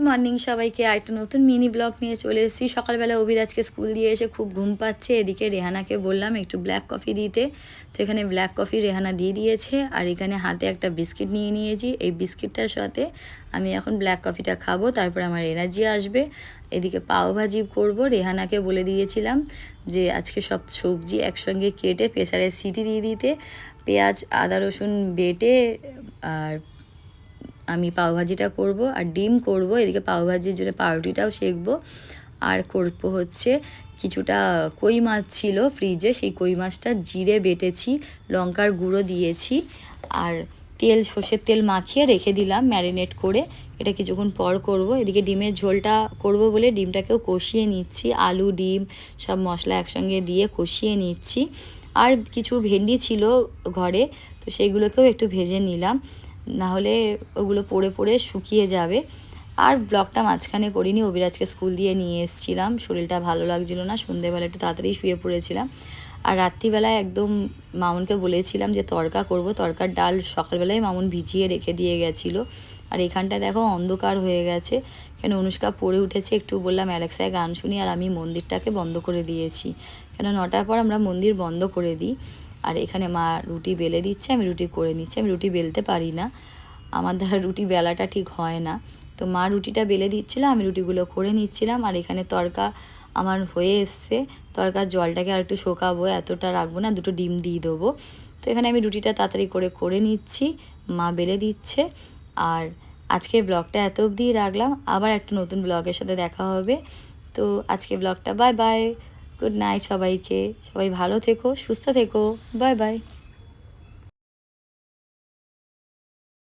Morning সবাইকে একটা নতুন মিনি ব্লগ নিয়ে চলে এসেছি। সকালবেলা অভিরাজকে স্কুল দিয়ে এসে খুব ঘুম পাচ্ছে। এদিকে রেহানাকে বললাম একটু ব্ল্যাক কফি দিতে, তো এখানে ব্ল্যাক কফি রেহানা দিয়ে দিয়েছে। আর এখানে হাতে একটা বিস্কিট নিয়ে নিয়েছি। এই বিস্কিটটার সাথে আমি এখন ব্ল্যাক কফিটা খাবো, তারপর আমার এনার্জি আসবে। এদিকে পাওভাজি করব। রেহানাকে বলে দিয়েছিলাম যে আজকে সব সবজি একসঙ্গে কেটে প্রেসারে সিটি দিয়ে দিতে, পেঁয়াজ আদা রসুন বেটে আর আমি পাওভাজিটা করব আর ডিম করব। এদিকে পাওভাজির জন্য পাউরুটিটাও সেঁকবো। আর করবো হচ্ছে কিছুটা কই মাছ ছিল ফ্রিজে, সেই কই মাছটা জিরে বেটেছি, লঙ্কার গুঁড়ো দিয়েছি আর তেল সর্ষের তেল মাখিয়ে রেখে দিলাম ম্যারিনেট করে। এটা কিছুক্ষণ পর করব। এদিকে ডিমের ঝোলটা করব বলে ডিমটাকেও কষিয়ে নিচ্ছি, আলু ডিম সব মশলা একসঙ্গে দিয়ে কষিয়ে নিচ্ছি। আর কিছু ভেন্ডি ছিল ঘরে, তো সেইগুলোকেও একটু ভেজে নিলাম, নাহলে ওগুলো পড়ে পড়ে শুকিয়ে যাবে। আর ব্লগটা মাঝখানে করিনি, অভিরাজকে স্কুল দিয়ে নিয়ে এসেছিলাম, শরীরটা ভালো লাগছিল না, সন্ধ্যেবেলা একটু তাড়াতাড়ি শুয়ে পড়েছিলাম। আর রাত্রিবেলায় একদম মামুনকে বলেছিলাম যে তড়কা করব, তড়কার ডাল সকালবেলায় মামুন ভিজিয়ে রেখে দিয়ে গেছিলো। আর এখানটা দেখো অন্ধকার হয়ে গেছে, কেন অনুষ্কা পড়ে উঠেছে, একটু বললাম অ্যালেক্সায় গান শুনি, আর আমি মন্দিরটাকে বন্ধ করে দিয়েছি, কেন 9টার পর আমরা মন্দির বন্ধ করে দিই। আর এখানে মা রুটি বেলে দিচ্ছে, আমি রুটি করে নিচ্ছি। আমি রুটি বেলতে পারি না, আমার দ্বারা রুটি বেলাটা ঠিক হয় না, তো মা রুটিটা বেলে দিচ্ছিলো, আমি রুটিগুলো করে নিচ্ছিলাম। আর এখানে তড়কা আমার হয়ে এসছে, তড়কার জলটাকে আর একটু শোকাবো, এতটা রাখবো না, 2টো ডিম দিয়ে দেবো। তো এখানে আমি রুটিটা তাড়াতাড়ি করে নিচ্ছি, মা বেলে দিচ্ছে। আর আজকে ব্লগটা এত অবধি রাখলাম, আবার একটা নতুন ব্লগের সাথে দেখা হবে। তো আজকে ব্লগটা বাই বাই, গুড নাইট সবাইকে, সবাই ভালো থেকো, সুস্থ থেকো, বাই বাই।